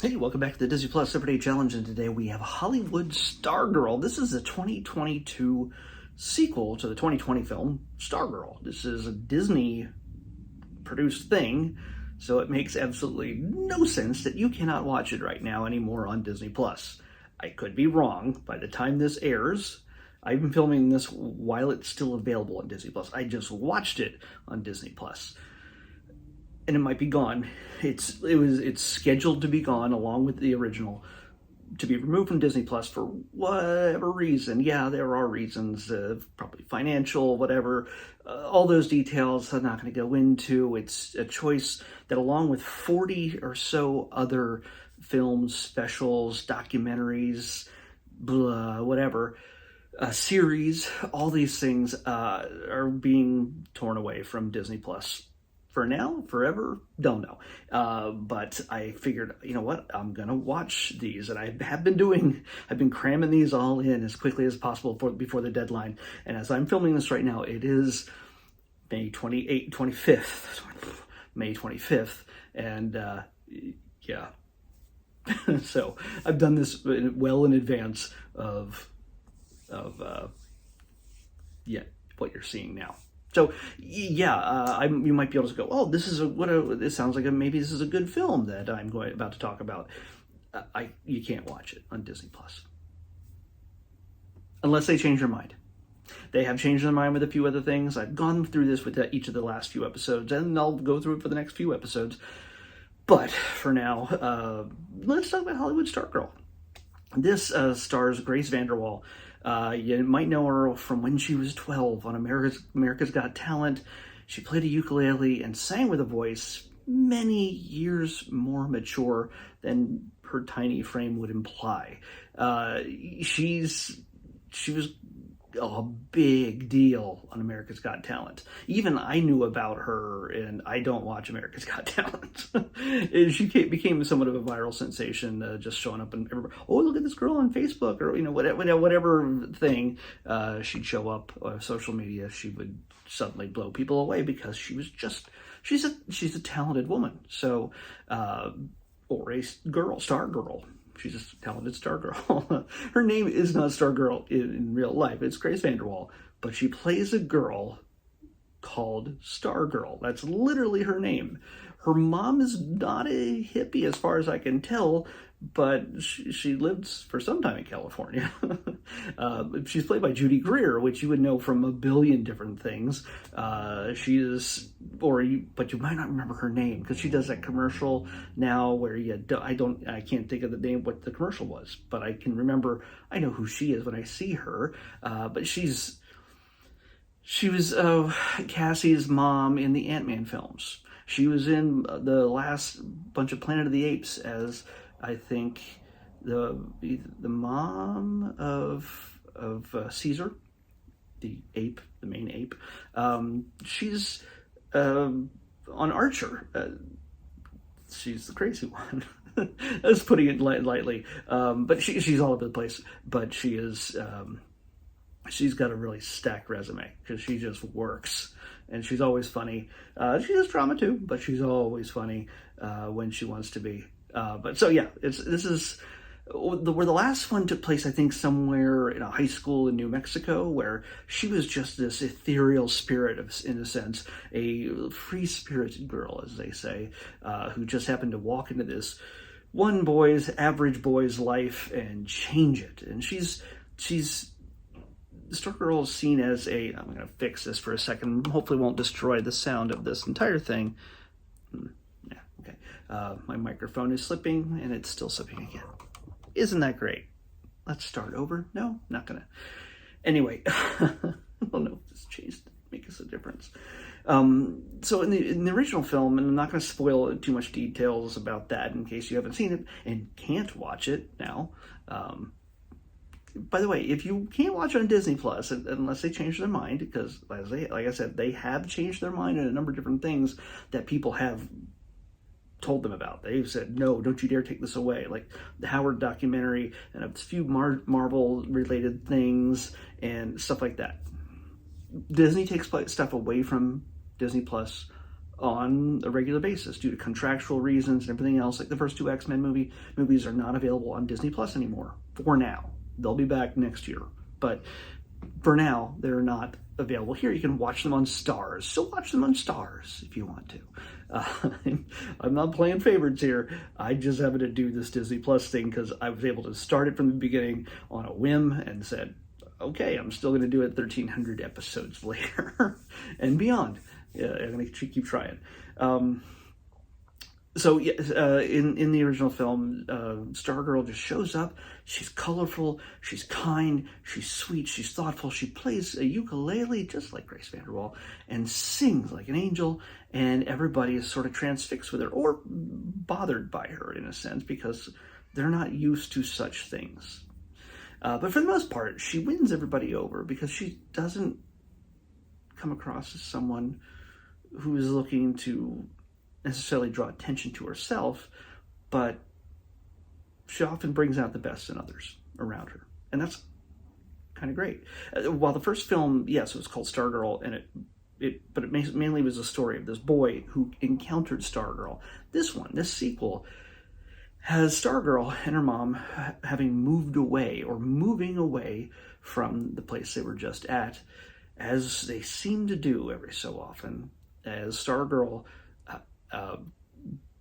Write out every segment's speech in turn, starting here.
Hey, welcome back to the Disney Plus Super Day Challenge, and today we have Hollywood Stargirl. This is a 2022 sequel to the 2020 film Stargirl. This is a Disney-produced thing, so it makes absolutely no sense that you cannot watch it right now anymore on Disney Plus. I could be wrong. By the time this airs, I've been filming this while it's still available on Disney Plus. I just watched it on Disney Plus. And it might be gone. It's scheduled to be gone along with the original, to be removed from Disney Plus for whatever reason. Yeah, there are reasons, probably financial, whatever. All those details I'm not going to go into. It's a choice that, along with 40 or so other films, specials, documentaries, blah, whatever, series, all these things are being torn away from Disney Plus. For now, forever, don't know. But I figured, you know what, I'm going to watch these. And I've been cramming these all in as quickly as possible before the deadline. And as I'm filming this right now, it is May 25th. May 25th. And yeah. So I've done this well in advance of what you're seeing now. So yeah, you might be able to go, oh, this sounds like maybe this is a good film that I'm about to talk about. You can't watch it on Disney Plus unless they change their mind. They have changed their mind with a few other things. I've gone through this with each of the last few episodes, and I'll go through it for the next few episodes. But for now, let's talk about Hollywood Stargirl. This stars Grace VanderWaal. You might know her from when she was 12 on America's Got Talent. She played a ukulele and sang with a voice many years more mature than her tiny frame would imply. She was a big deal on America's Got Talent. Even I knew about her, and I don't watch America's Got Talent. She became somewhat of a viral sensation, just showing up and everybody, oh, look at this girl on Facebook, or whatever thing. She'd show up on social media. She would suddenly blow people away because she's a talented woman. So, or a star girl. She's a talented Stargirl. Her name is not Stargirl in real life. It's Grace VanderWaal. But she plays a girl called Stargirl. That's literally her name. Her mom is not a hippie as far as I can tell, but she lives for some time in California. She's played by Judy Greer, which you would know from a billion different things. But you might not remember her name because she does that commercial now where I can't think of the name, what the commercial was, but I can remember, I know who she is when I see her. But she was Cassie's mom in the Ant-Man films. She was in the last bunch of Planet of the Apes as, I think, the mom of Caesar, the ape, the main ape. She's on Archer. She's the crazy one. I was putting it lightly. But she's all over the place. But she is. She's got a really stacked resume because she just works. And she's always funny. She has drama too, but she's always funny when she wants to be. But so yeah, this is where the last one took place, I think, somewhere in a high school in New Mexico, where she was just this ethereal spirit, in a sense, a free-spirited girl, as they say, who just happened to walk into this average boy's life and change it. And she's Stargirl is seen as I'm going to fix this for a second. Hopefully won't destroy the sound of this entire thing. Yeah, okay. My microphone is slipping, and it's still slipping again. Isn't that great? Let's start over. No, not going to. Anyway, I don't know if this changed makes a difference. So in the original film, and I'm not going to spoil too much details about that in case you haven't seen it and can't watch it now. By the way, if you can't watch it on Disney Plus, unless they change their mind, because like I said, they have changed their mind in a number of different things that people have told them about. They've said, no, don't you dare take this away. Like the Howard documentary and a few Marvel-related things and stuff like that. Disney takes stuff away from Disney Plus on a regular basis due to contractual reasons and everything else. Like the first two X-Men movies are not available on Disney Plus anymore for now. They'll be back next year, but for now they're not available here. You can watch them on Stars, so watch them on Stars if you want to. I'm not playing favorites here. I just happened to do this Disney Plus thing because I was able to start it from the beginning on a whim and said, okay, I'm still going to do it 1,300 episodes later and beyond. Yeah, I'm going to keep trying. So in the original film, Stargirl just shows up. She's colorful, she's kind, she's sweet, she's thoughtful. She plays a ukulele just like Grace Vanderwaal and sings like an angel, and everybody is sort of transfixed with her or bothered by her in a sense because they're not used to such things. But for the most part, she wins everybody over because she doesn't come across as someone who is looking to necessarily draw attention to herself, but she often brings out the best in others around her, and that's kind of great. While the first film, yes, it was called Stargirl, and it mainly was a story of this boy who encountered Stargirl. This sequel, has Stargirl and her mom having moved away or moving away from the place they were just at, as they seem to do every so often, as Stargirl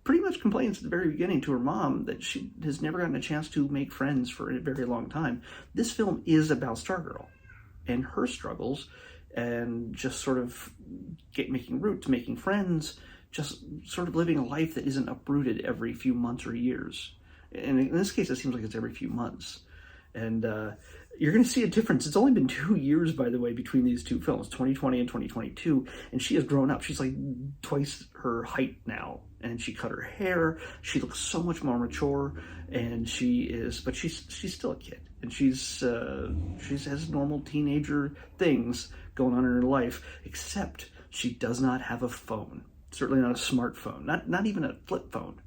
pretty much complains at the very beginning to her mom that she has never gotten a chance to make friends for a very long time. This film is about Stargirl and her struggles and just sort of making roots, making friends, just sort of living a life that isn't uprooted every few months or years. And in this case, it seems like it's every few months. And you're going to see a difference. It's only been 2 years, by the way, between these two films, 2020 and 2022. And she has grown up. She's like twice her height now. And she cut her hair. She looks so much more mature. And but she's still a kid. And she has normal teenager things going on in her life, except she does not have a phone. Certainly not a smartphone, not even a flip phone.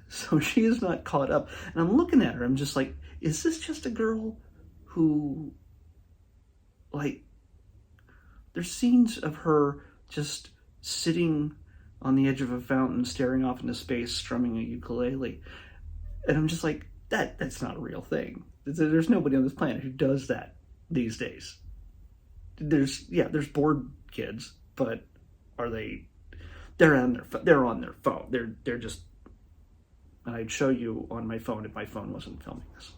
So she is not caught up. And I'm looking at her, I'm just like, is this just a girl who, like, there's scenes of her just sitting on the edge of a fountain, staring off into space, strumming a ukulele. And I'm just like, that's not a real thing. There's nobody on this planet who does that these days. There's bored kids, but are they? They're on their phone. They're just. And I'd show you on my phone if my phone wasn't filming this.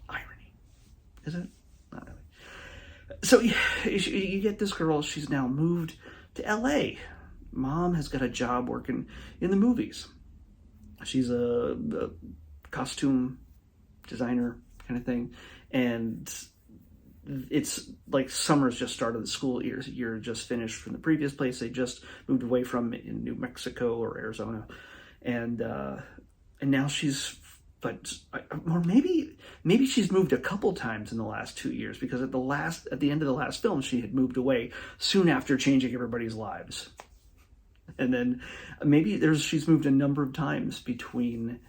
Irony, is it? Not really. So you get this girl. She's now moved to L.A. Mom has got a job working in the movies. She's a costume designer kind of thing, and it's like summer's just started. The school year just finished from the previous place they just moved away from in New Mexico or Arizona, and now or maybe she's moved a couple times in the last 2 years, because at the end of the last film she had moved away soon after changing everybody's lives, and then maybe she's moved a number of times between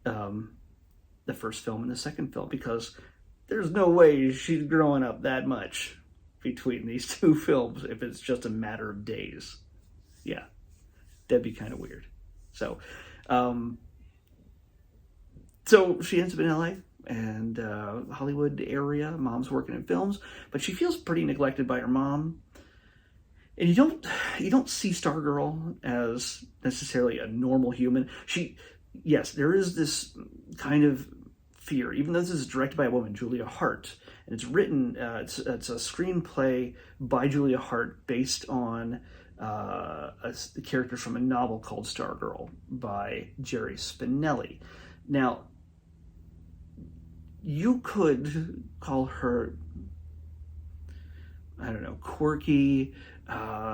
the first film and the second film, because there's no way she's growing up that much between these two films if it's just a matter of days. Yeah, that'd be kind of weird. So she ends up in LA and Hollywood area. Mom's working in films, but she feels pretty neglected by her mom. And you don't see Stargirl as necessarily a normal human. Yes, there is this kind of fear, even though this is directed by a woman, Julia Hart, and it's written, it's a screenplay by Julia Hart based on the character from a novel called Stargirl by Jerry Spinelli. Now, you could call her, I don't know, quirky,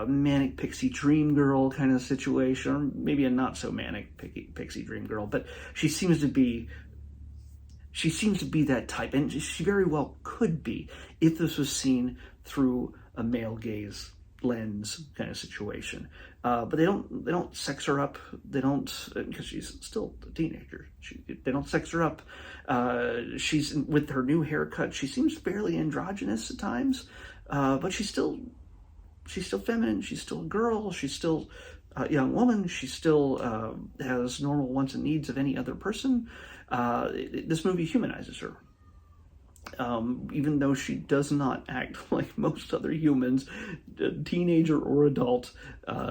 manic pixie dream girl kind of situation, or maybe a not so manic pixie dream girl, but she seems to be that type, and she very well could be if this was seen through a male gaze lens kind of situation. But they don't sex her up. They don't, because she's still a teenager. They don't sex her up. She's, with her new haircut, she seems fairly androgynous at times, but she's still she's still feminine. She's still a girl. She's still a young woman. She still has normal wants and needs of any other person. This movie humanizes her. Even though she does not act like most other humans, teenager or adult,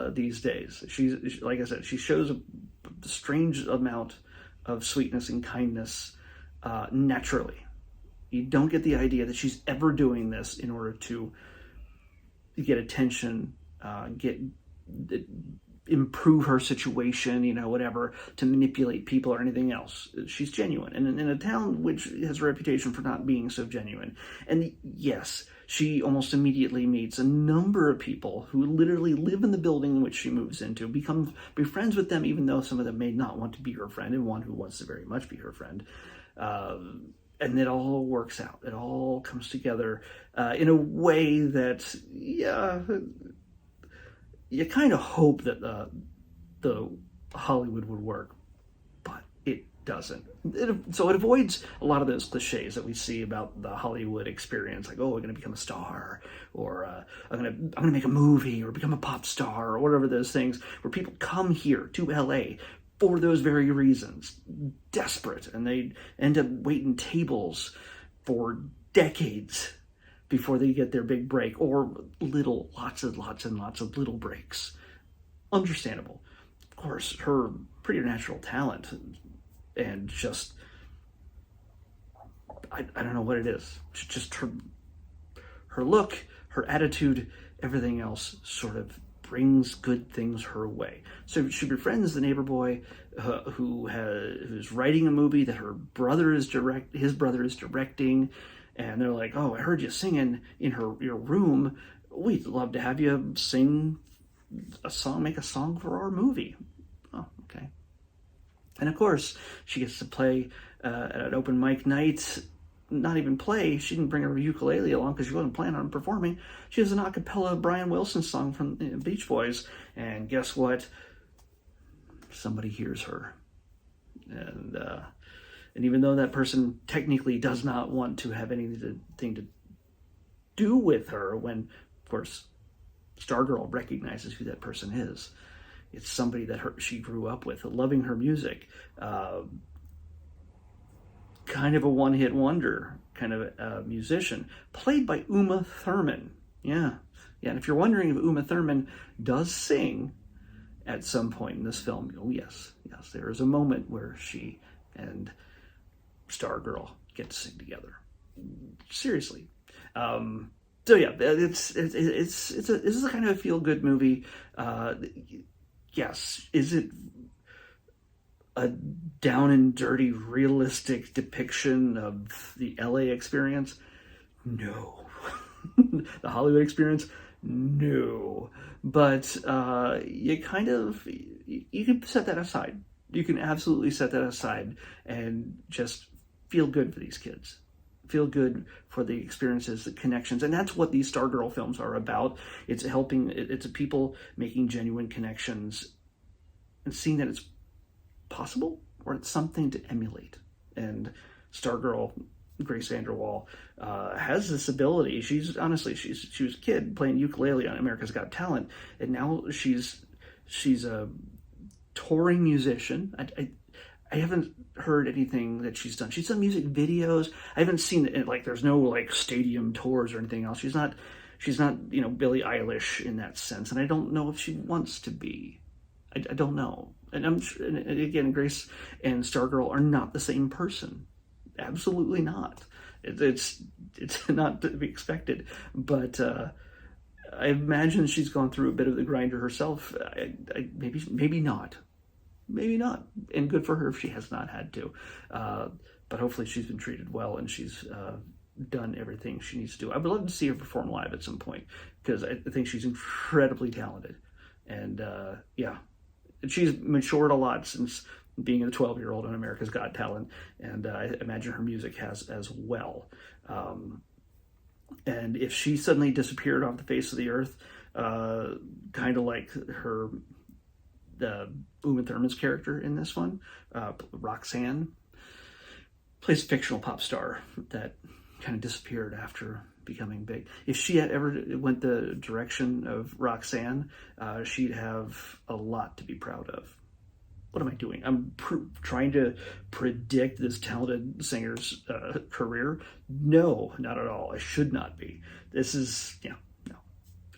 these days. She's, like I said, she shows a strange amount of sweetness and kindness naturally. You don't get the idea that she's ever doing this in order to get attention, improve her situation, whatever, to manipulate people or anything else. She's genuine. And in a town which has a reputation for not being so genuine. And yes, she almost immediately meets a number of people who literally live in the building in which she moves into, be friends with them, even though some of them may not want to be her friend, and one who wants to very much be her friend. And it all works out. It all comes together in a way that, you kind of hope that the Hollywood would work, but it doesn't. So it avoids a lot of those cliches that we see about the Hollywood experience, like, oh, I'm going to become a star, or I'm going to make a movie, or become a pop star, or whatever those things, where people come here to LA for those very reasons, desperate, and they end up waiting tables for decades before they get their big break, or lots and lots of little breaks. Understandable. Of course, her preternatural talent and just, I don't know what it is. Just her look, her attitude, everything else sort of brings good things her way. So she befriends the neighbor boy who's writing a movie that his brother is directing. And they're like, oh, I heard you singing in your room. We'd love to have you sing a song, make a song for our movie. Oh, okay. And of course, she gets to play at an open mic night. Not even play. She didn't bring her ukulele along because she wasn't planning on performing. She has an a cappella Brian Wilson song from Beach Boys. And guess what? Somebody hears her. And even though that person technically does not want to have anything to do with her, when, of course, Stargirl recognizes who that person is. It's somebody that she grew up with, loving her music. Kind of a one-hit wonder kind of a musician, played by Uma Thurman. Yeah. And if you're wondering if Uma Thurman does sing at some point in this film, oh yes, there is a moment where she and Stargirl get to sing together. Seriously. So yeah, this is a kind of a feel-good movie. Yes, is it a down and dirty, realistic depiction of the LA experience? No. The Hollywood experience? No. But you can set that aside. You can absolutely set that aside and just feel good for these kids. Feel good for the experiences, the connections. And that's what these Stargirl films are about. It's people making genuine connections and seeing that it's possible, or it's something to emulate. And Stargirl, Grace VanderWaal, has this ability. She was a kid playing ukulele on America's Got Talent, and now she's a touring musician. I haven't heard anything that she's done. She's done music videos. I haven't seen it, like, there's no like stadium tours or anything else. She's not Billie Eilish in that sense, and I don't know if she wants to be. I don't know. And again, Grace and Stargirl are not the same person. Absolutely not. It's not to be expected. But I imagine she's gone through a bit of the grinder herself. Maybe not. Maybe not. And good for her if she has not had to. But hopefully she's been treated well and she's done everything she needs to do. I would love to see her perform live at some point, because I think she's incredibly talented. And she's matured a lot since being a 12-year-old on America's Got Talent, and I imagine her music has as well. And if she suddenly disappeared off the face of the earth, kind of like Uma Thurman's character in this one, Roxanne, plays a fictional pop star that kind of disappeared after becoming big. If she had ever went the direction of Roxanne, she'd have a lot to be proud of. What am I doing? I'm trying to predict this talented singer's career? No, not at all. I should not be. This is, no.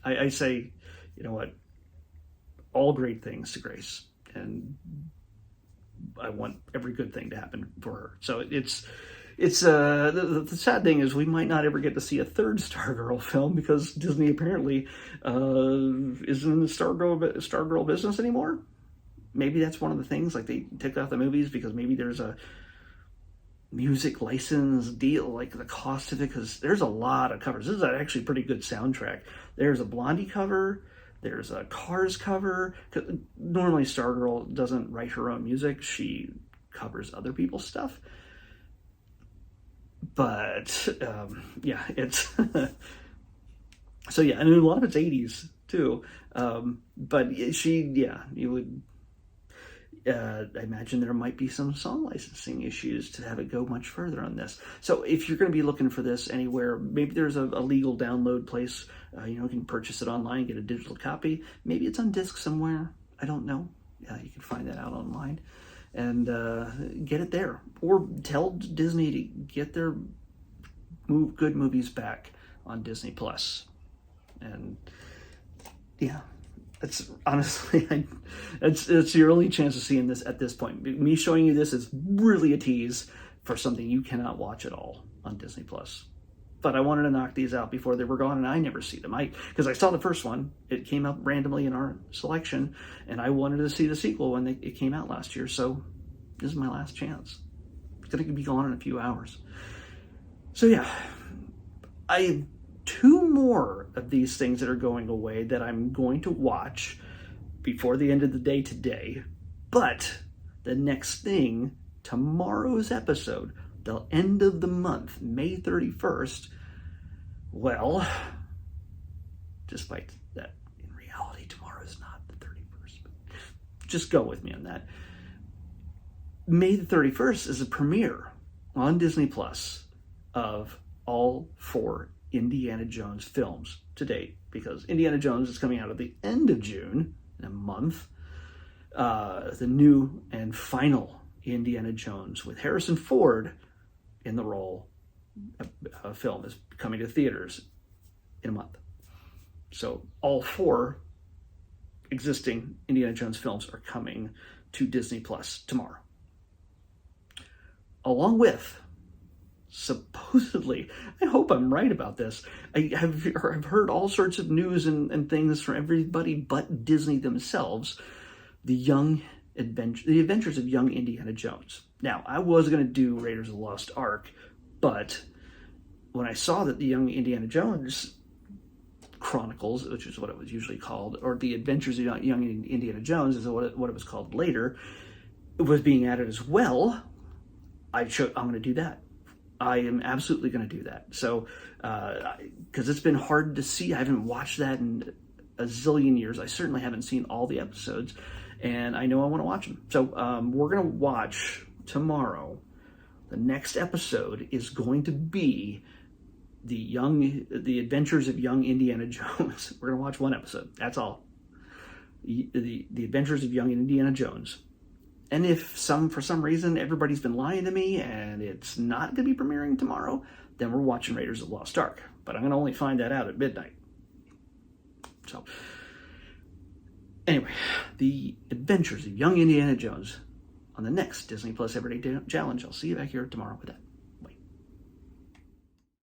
I say, you know what? All great things to Grace. And I want every good thing to happen for her. So the sad thing is we might not ever get to see a third Stargirl film because Disney apparently isn't in the Stargirl business anymore. Maybe that's one of the things, like they took out the movies because maybe there's a music license deal, like the cost of it, because there's a lot of covers. This is actually a pretty good soundtrack. There's a Blondie cover, there's a Cars cover. Normally Stargirl doesn't write her own music, she covers other people's stuff. But yeah, it's so yeah, and a lot of it's 80s too. But you would I imagine there might be some song licensing issues to have it go much further on this. So if you're going to be looking for this anywhere, maybe there's a legal download place. You can purchase it online, get a digital copy. Maybe it's on disc somewhere. I don't know. You can find that out online and get it there. Or tell Disney to get their good movies back on Disney Plus. And yeah. It's honestly, it's your only chance of seeing this at this point. Me showing you this is really a tease for something you cannot watch at all on Disney Plus. But I wanted to knock these out before they were gone, and I never see them. Because I saw the first one, it came out randomly in our selection, and I wanted to see the sequel when it came out last year. So this is my last chance. It's going to be gone in a few hours. So yeah, I. 2 more of these things that are going away that I'm going to watch before the end of the day today. But the next thing, tomorrow's episode, the end of the month, May 31st, well, despite that, in reality, tomorrow is not the 31st. But just go with me on that. May the 31st is a premiere on Disney Plus of all 4 Indiana Jones films to date, because Indiana Jones is coming out at the end of June, in a month. The new and final Indiana Jones with Harrison Ford in the role of film is coming to theaters in a month. So all 4 existing Indiana Jones films are coming to Disney Plus tomorrow. Along with, supposedly, I hope I'm right about this, I've heard all sorts of news and things from everybody but Disney themselves, the Adventures of Young Indiana Jones. Now, I was going to do Raiders of the Lost Ark, but when I saw that the Young Indiana Jones Chronicles, which is what it was usually called, or the Adventures of Young Indiana Jones is what it was called later, it was being added as well, I'm going to do that. I am absolutely going to do that. So, because it's been hard to see. I haven't watched that in a zillion years. I certainly haven't seen all the episodes, and I know I want to watch them. So, we're going to watch tomorrow. The next episode is going to be the Adventures of Young Indiana Jones. We're going to watch one episode. That's all. The Adventures of Young Indiana Jones. And if for some reason everybody's been lying to me and it's not going to be premiering tomorrow, then we're watching Raiders of the Lost Ark. But I'm going to only find that out at midnight. So, anyway, the Adventures of Young Indiana Jones on the next Disney Plus Everyday Challenge. I'll see you back here tomorrow with that.